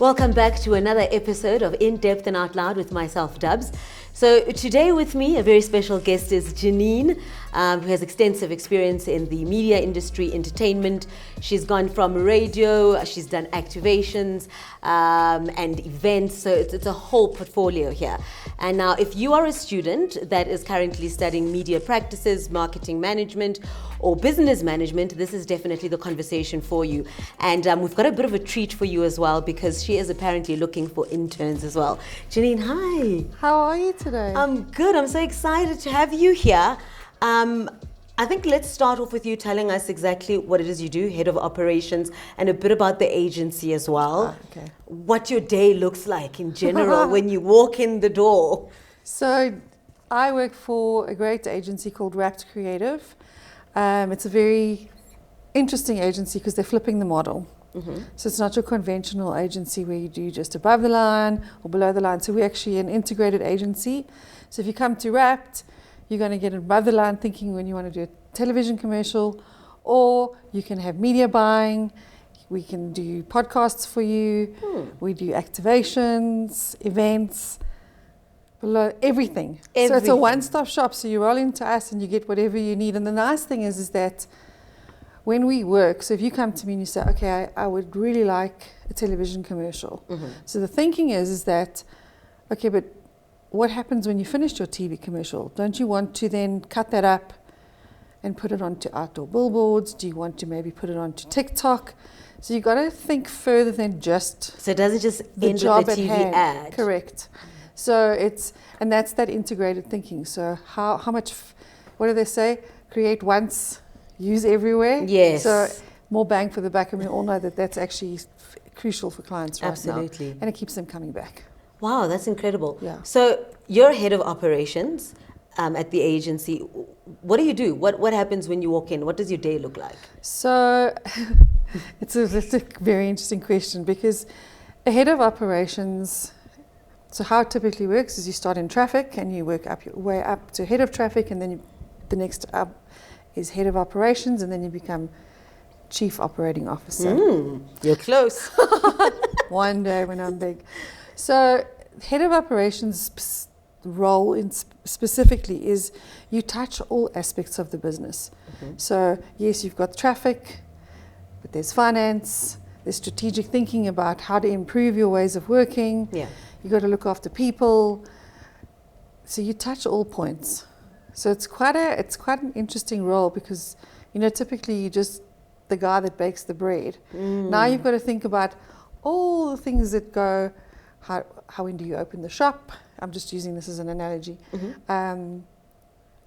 Welcome back to another episode of In Depth and Out Loud with myself, Dubbz. So today with me, a very special guest is Jannine, who has extensive experience in the media industry, entertainment. She's gone from radio, she's done activations and events, so it's a whole portfolio here. And now if you are a student that is currently studying media practices, marketing management, or business management, this is definitely the conversation for you. And we've got a bit of a treat for you as well, because she is apparently looking for interns as well. Jannine, hi. How are you today? I'm good. I'm so excited to have you here. I think let's start off with you telling us exactly what it is you do, head of operations, and a bit about the agency as well. Okay. What your day looks like in general when you walk in the door. So I work for a great agency called Wrapped Creative. It's a very interesting agency because they're flipping the model. Mm-hmm. So it's not your conventional agency where you do just above the line or below the line. So we're actually an integrated agency. So if you come to Wrapped, you're going to get above the line thinking when you want to do a television commercial, or you can have media buying. We can do podcasts for you. We do activations, events, below everything. So it's a one-stop shop. So you roll into us and you get whatever you need. And the nice thing is that when we work, so if you come to me and you say, okay, I would really like a television commercial. Mm-hmm. So the thinking is that, okay, but what happens when you finish your TV commercial? Don't you want to then cut that up and put it onto outdoor billboards? Do you want to maybe put it onto TikTok? So you've got to think further than just so it doesn't just the end job with a at TV hand. ad. Correct. So and that's that integrated thinking. So how much, what do they say? Create once, use everywhere. Yes. So more bang for the buck, and we all know that that's actually crucial for clients right Absolutely. now. And it keeps them coming back. Wow, that's incredible. Yeah. So you're head of operations at the agency. What do you do? What happens when you walk in? What does your day look like? So it's a very interesting question, because a head of operations, so how it typically works is you start in traffic and you work up your way up to head of traffic, and then the next up is head of operations, and then you become chief operating officer. You're close. One day when I'm big. So head of operations role specifically is you touch all aspects of the business. Mm-hmm. So yes, you've got traffic, but there's finance, there's strategic thinking about how to improve your ways of working. Yeah. You've got to look after people. So you touch all points. So it's quite an interesting role, because typically you're just the guy that bakes the bread. Now you've got to think about all the things that go. How when do you open the shop? I'm just using this as an analogy. Mm-hmm.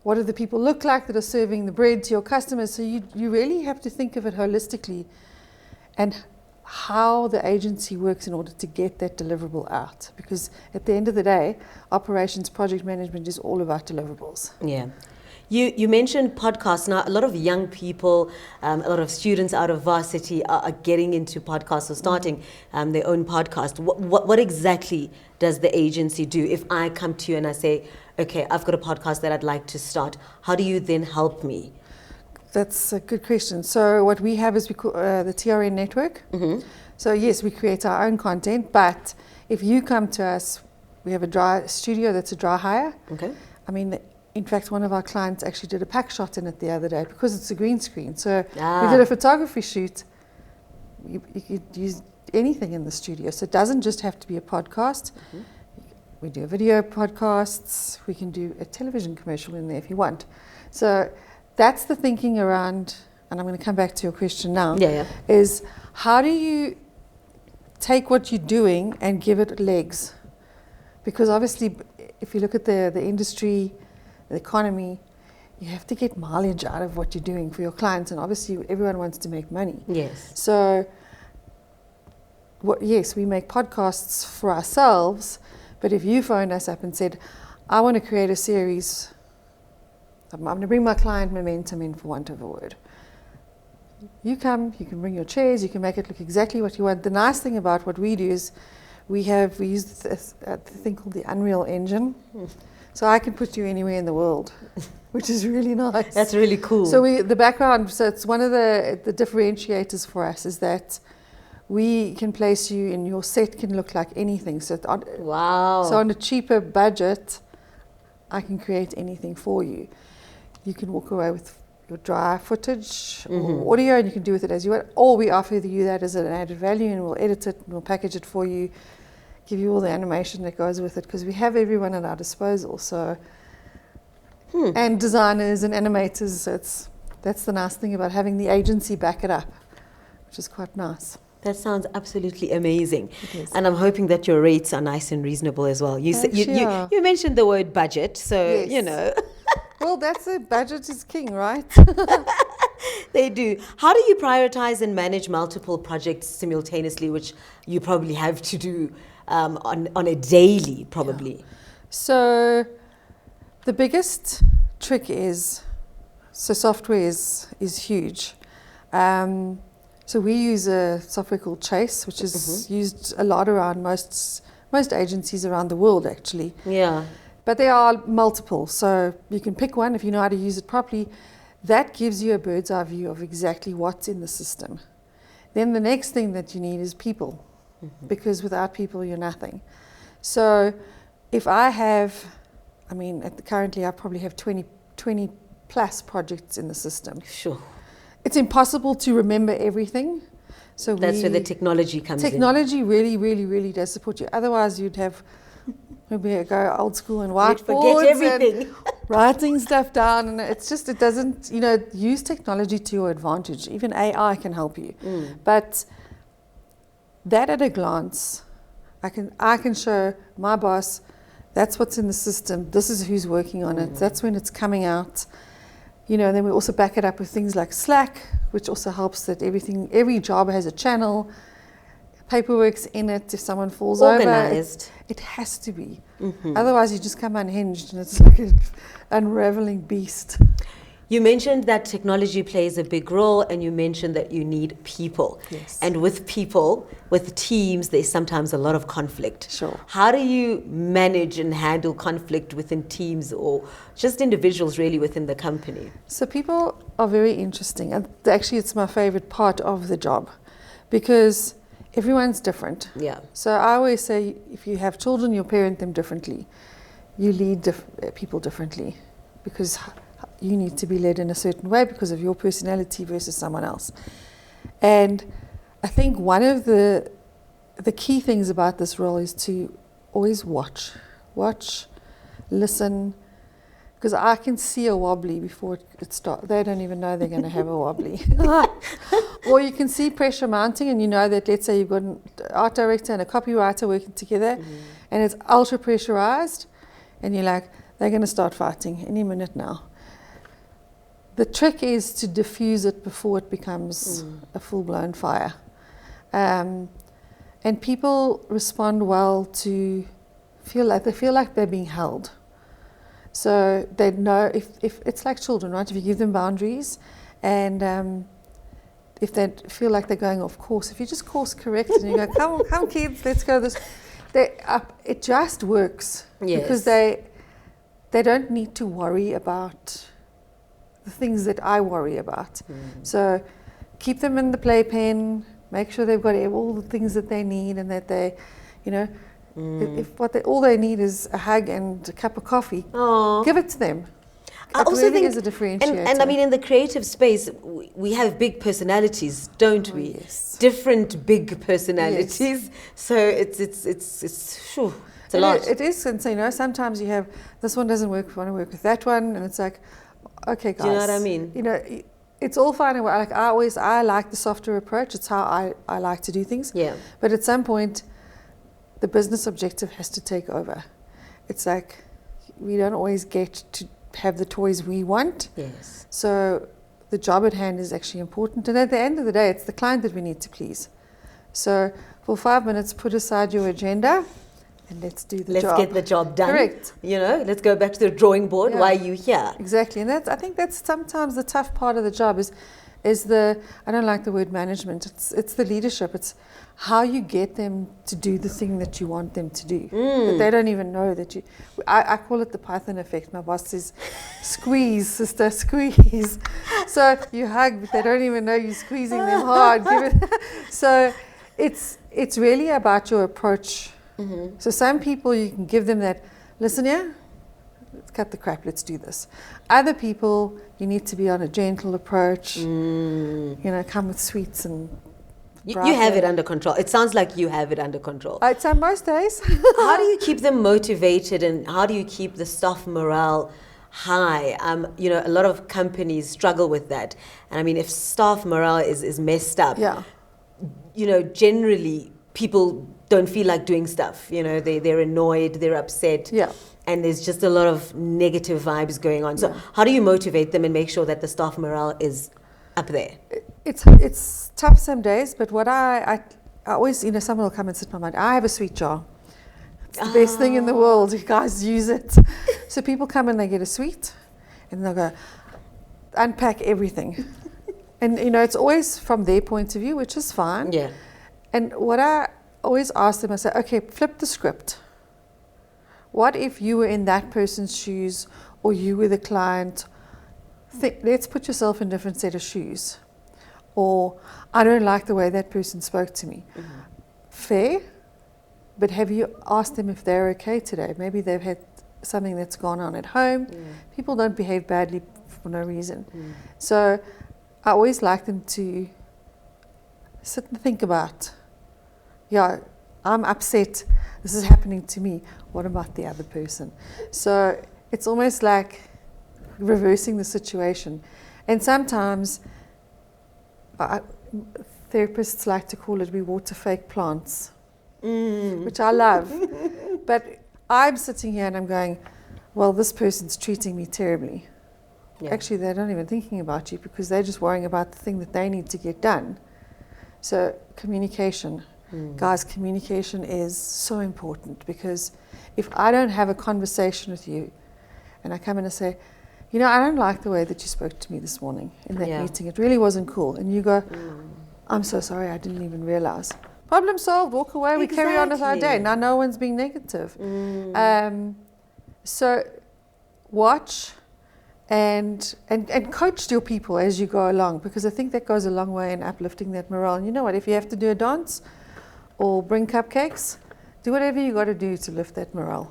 What do the people look like that are serving the bread to your customers? So you really have to think of it holistically, and how the agency works in order to get that deliverable out. Because at the end of the day, operations, project management is all about deliverables. Yeah. You mentioned podcasts. Now, a lot of young people, a lot of students out of varsity are getting into podcasts or starting their own podcast. What exactly does the agency do? If I come to you and I say, okay, I've got a podcast that I'd like to start, how do you then help me? That's a good question. So what we have is we call the TRN network. Mm-hmm. So yes, we create our own content, but if you come to us, we have a dry studio that's a dry hire. Okay. I mean, in fact, one of our clients actually did a pack shot in it the other day, because it's a green screen. So we did a photography shoot. You could use anything in the studio. So it doesn't just have to be a podcast. Mm-hmm. We do video podcasts. We can do a television commercial in there if you want. So that's the thinking around, and I'm going to come back to your question now, is how do you take what you're doing and give it legs? Because obviously, if you look at the industry, the economy, you have to get mileage out of what you're doing for your clients, and obviously everyone wants to make money. Yes. So, yes, we make podcasts for ourselves, but if you phoned us up and said, I want to create a series, I'm going to bring my client momentum in, for want of a word. You come, you can bring your chairs, you can make it look exactly what you want. The nice thing about what we do is we use this thing called the Unreal Engine. So I can put you anywhere in the world, which is really nice. That's really cool. So the background, so it's one of the differentiators for us is that we can place you in your set can look like anything. So Wow. So on a cheaper budget, I can create anything for you. You can walk away with your dry footage or audio, and you can do with it as you want. Or we offer you that as an added value, and we'll edit it and we'll package it for you, give you all the animation that goes with it, because we have everyone at our disposal. So, and designers and animators. So that's the nice thing about having the agency back it up, which is quite nice. That sounds absolutely amazing. It is. And I'm hoping that your rates are nice and reasonable as well. You mentioned the word budget, so, Yes. you know. Well, that's it. Budget is king, right? They do. How do you prioritize and manage multiple projects simultaneously, which you probably have to do on a daily, probably? Yeah. So the biggest trick is, software is huge. So we use a software called Chase, which is used a lot around most agencies around the world, actually. Yeah. But there are multiple, so you can pick one if you know how to use it properly. That gives you a bird's eye view of exactly what's in the system. Then the next thing that you need is people, because without people, you're nothing. So if I have, currently I probably have 20 plus projects in the system. Sure. It's impossible to remember everything. So that's where the technology comes in. Technology really, really, really does support you. Otherwise, you'd have maybe go old school and whiteboards. Forget everything. And writing stuff down. And it doesn't, use technology to your advantage. Even AI can help you. But that at a glance, I can show my boss, that's what's in the system. This is who's working on it. That's when it's coming out. And then we also back it up with things like Slack, which also helps that every job has a channel, paperwork's in it. If someone falls organized. Over, it has to be. Otherwise, you just come unhinged, and it's like an unraveling beast. You mentioned that technology plays a big role, and you mentioned that you need people. Yes. And with people, with teams, there's sometimes a lot of conflict. Sure. How do you manage and handle conflict within teams or just individuals really within the company? So people are very interesting. And actually, it's my favorite part of the job because everyone's different. Yeah. So I always say, if you have children, you parent them differently. You lead people differently because you need to be led in a certain way because of your personality versus someone else. And I think one of the key things about this role is to always watch, listen, because I can see a wobbly before it starts. They don't even know they're going to have a wobbly. Or you can see pressure mounting, and you know that, let's say you've got an art director and a copywriter working together, and it's ultra pressurized, and you're like, they're going to start fighting any minute now. The trick is to diffuse it before it becomes a full-blown fire. And people respond well to feel like they're being held. So they know if it's like children, right? If you give them boundaries and if they feel like they're going off course, if you just course correct and you go, come kids, let's go this, it just works. Yes. Because they don't need to worry about the things that I worry about. So keep them in the playpen, make sure they've got all the things that they need, and that they, if all they need is a hug and a cup of coffee, give it to them. I also really think is a differentiator. And I mean, in the creative space, we have big personalities, don't we? Yes. Different big personalities. Yes. So it's a lot. It is, and so sometimes you have this one doesn't work. Want to work with that one, and it's like, okay, guys. Do you know what I mean? It's all fine. Like I like the software approach. It's how I like to do things. Yeah. But at some point, the business objective has to take over. It's like we don't always get to have the toys we want. Yes. So the job at hand is actually important. And at the end of the day, it's the client that we need to please. So for 5 minutes, put aside your agenda and let's do the job. Let's get the job done. Correct. Let's go back to the drawing board. Yeah. Why are you here? Exactly. And I think that's sometimes the tough part of the job is I don't like the word management. It's the leadership. It's how you get them to do the thing that you want them to do. That they don't even know that I call it the Python effect. My boss says, squeeze, sister, squeeze. So you hug, but they don't even know you're squeezing them hard. So It's really about your approach. So some people, you can give them that, listen here, let's cut the crap, let's do this. Other people, you need to be on a gentle approach, you know, come with sweets and you have it under control. It sounds like you have it under control. I'd say most days. How do you keep them motivated, and how do you keep the staff morale high? You know, a lot of companies struggle with that. And I mean, if staff morale is messed up, you know, generally people don't feel like doing stuff. You know, they're annoyed, they're upset. And there's just a lot of negative vibes going on. So how do you motivate them and make sure that the staff morale is up there? It's tough some days, but what I always, you know, someone will come and sit in my mind. I have a sweet jar. It's the best thing in the world. You guys use it. So people come and they get a sweet, and they'll go unpack everything. And, you know, it's always from their point of view, which is fine. And what I always ask them, I say, okay, flip the script. What if you were in that person's shoes, or you were the client? Let's put yourself in a different set of shoes. Or, I don't like the way that person spoke to me. Fair, but have you asked them if they're okay today? Maybe they've had something that's gone on at home. People don't behave badly for no reason. So I always like them to sit and think about, yeah, I'm upset, this is happening to me, what about the other person? So it's almost like reversing the situation. And sometimes therapists like to call it, we water fake plants, which I love. But I'm sitting here and I'm going, well, this person's treating me terribly. Actually, they're not even thinking about you, because they're just worrying about the thing that they need to get done. So communication. Guys, communication is so important, because if I don't have a conversation with you and I come in and say, you know, I don't like the way that you spoke to me this morning in that meeting. It really wasn't cool. And you go, I'm so sorry, I didn't even realize. Problem solved, walk away, we carry on with our day. Now no one's being negative. So watch and coach your people as you go along, because I think that goes a long way in uplifting that morale. And you know what, if you have to do a dance or bring cupcakes, do whatever you got to do to lift that morale.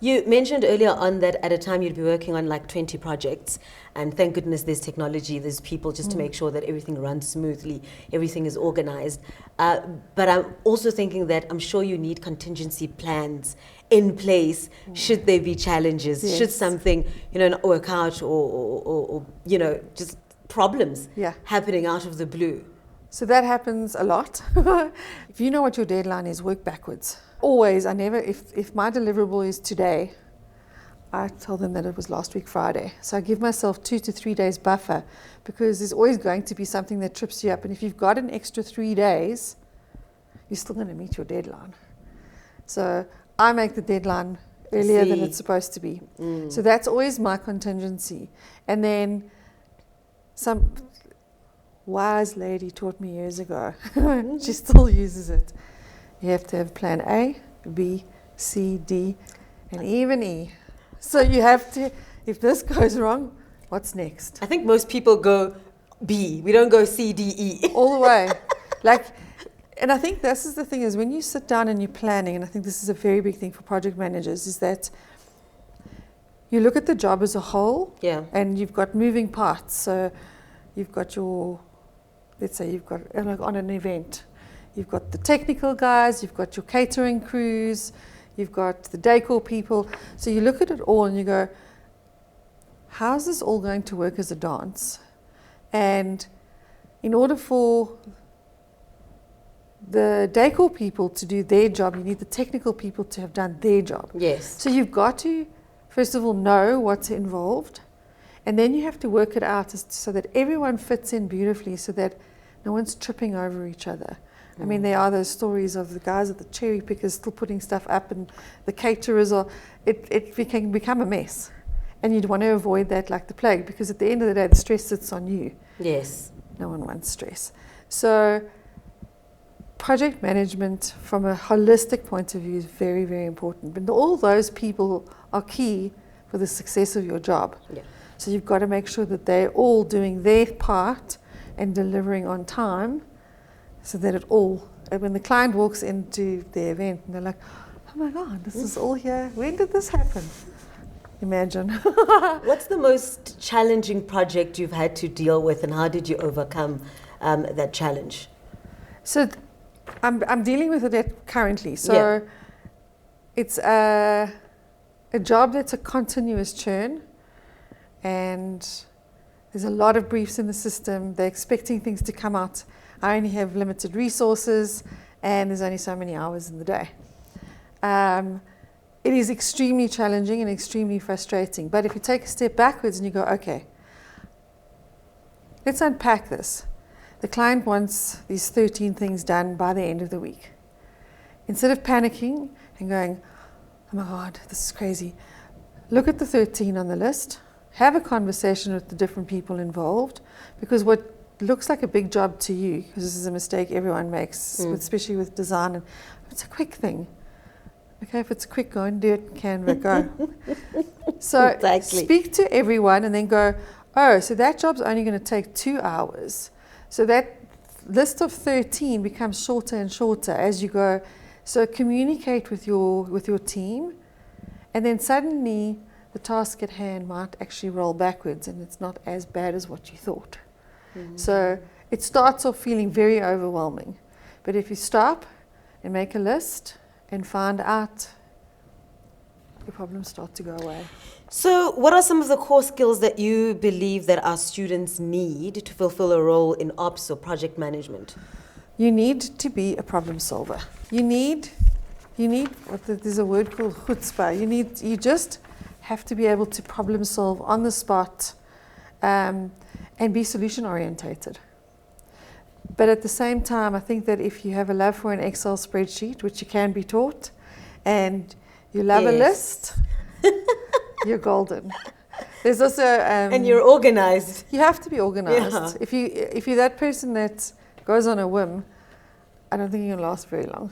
You mentioned earlier on that at a time you'd be working on like 20 projects, and thank goodness there's technology, there's people just to make sure that everything runs smoothly, everything is organized. But I'm also thinking that I'm sure you need contingency plans in place should there be challenges, should something, you know, not work out, or you know, just problems happening out of the blue. So that happens a lot. If you know what your deadline is, work backwards. Always, if my deliverable is today, I tell them that it was last week Friday. So I give myself 2 to 3 days buffer, because there's always going to be something that trips you up. And if you've got an extra 3 days, you're still going to meet your deadline. So I make the deadline earlier than it's supposed to be. So that's always my contingency. And then some wise lady taught me years ago, she still uses it. You have to have plan A, B, C, D, and even E. So you have to, if this goes wrong, what's next? I think most people go B. We don't go C, D, E. All the way. And I think this is the thing, is when you sit down and you're planning, and I think this is a very big thing for project managers, is that you look at the job as a whole, and you've got moving parts. So you've got let's say you've got, on an event, you've got the technical guys, you've got your catering crews, you've got the decor people. So you look at it all and you go, how's this all going to work as a dance? And in order for the decor people to do their job, you need the technical people to have done their job. So you've got to, first of all, know what's involved, and then you have to work it out so that everyone fits in beautifully, so that no one's tripping over each other. I mean, there are those stories of the guys at the cherry pickers still putting stuff up, and the caterers it can become a mess. And you'd want to avoid that like the plague, because at the end of the day, the stress sits on you. No one wants stress. So project management from a holistic point of view is very, very important. But all those people are key for the success of your job. So you've got to make sure that they're all doing their part and delivering on time, so that it all when the client walks into the event and they're like, oh my God, this is all here. When did this happen? Imagine. What's the most challenging project you've had to deal with, and how did you overcome that challenge? So I'm dealing with it currently. So it's a job that's a continuous churn, and there's a lot of briefs in the system. They're expecting things to come out. I only have limited resources, and there's only so many hours in the day. It is extremely challenging and extremely frustrating. But if you take a step backwards and you go, okay, let's unpack this. The client wants these 13 things done by the end of the week. Instead of panicking and going, oh my God, this is crazy, look at the 13 on the list, have a conversation with the different people involved, because what looks like a big job to you, because this is a mistake everyone makes, especially with design, and it's a quick thing. Okay, if it's quick, go and do it, Canva, go. So Exactly. Speak to everyone and then go, oh, so that job's only going to take 2 hours. So that list of 13 becomes shorter and shorter as you go. So communicate with your team, and then suddenly the task at hand might actually roll backwards and it's not as bad as what you thought. So it starts off feeling very overwhelming. But if you stop and make a list and find out, your problems start to go away. So what are some of the core skills that you believe that our students need to fulfill a role in ops or project management? You need to be a problem solver. You need there's a word called chutzpah. You just have to be able to problem solve on the spot, and be solution orientated. But at the same time, I think that if you have a love for an Excel spreadsheet, which you can be taught, and you love a list, you're golden. There's also and you're organized. You have to be organized. Yeah. If you're that person that goes on a whim, I don't think you're gonna last very long.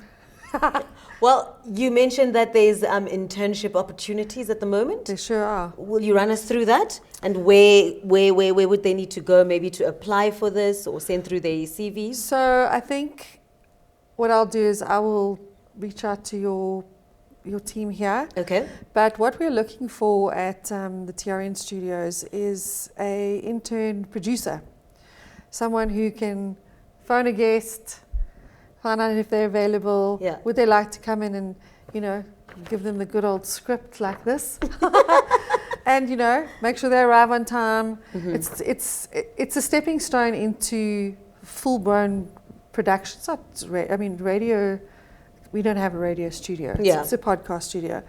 Well, you mentioned that there's internship opportunities at the moment. There sure are. Will you run us through that? And where would they need to go, maybe to apply for this or send through their CVs? So I think what I'll do is I will reach out to your team here. Okay. But what we're looking for at the TRN studios is a intern producer, someone who can phone a guest, find out if they're available. Yeah. Would they like to come in and, give them the good old script like this? And, make sure they arrive on time. It's a stepping stone into full-blown production. It's not, radio, we don't have a radio studio. It's a podcast studio.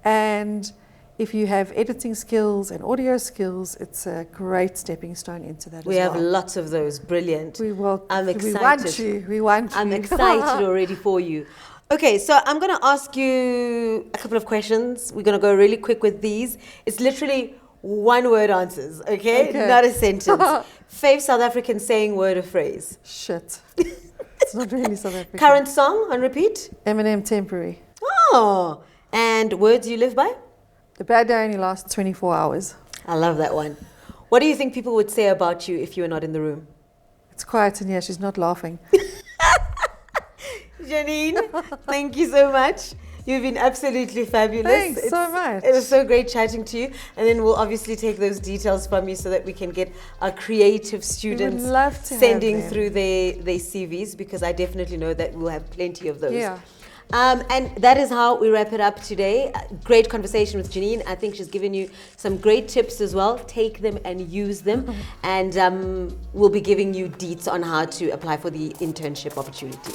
And if you have editing skills and audio skills, it's a great stepping stone into that as well. We have lots of those. Brilliant. I'm excited. We want you. I'm excited already for you. Okay, so I'm going to ask you a couple of questions. We're going to go really quick with these. It's literally one-word answers, okay? Not a sentence. Fave South African saying, word, or phrase? Shit. It's not really South African. Current song on repeat? Eminem, Temporary. Oh, and words you live by? The bad day only lasts 24 hours. I love that one. What do you think people would say about you if you were not in the room? It's quiet in here. She's not laughing. Jannine, thank you so much. You've been absolutely fabulous. Thanks so much. It was so great chatting to you. And then we'll obviously take those details from you so that we can get our creative students sending through their CVs, because I definitely know that we'll have plenty of those. Yeah. And that is how we wrap it up today. Great conversation with Jannine. I think she's given you some great tips as well. Take them and use them. And we'll be giving you deets on how to apply for the internship opportunity.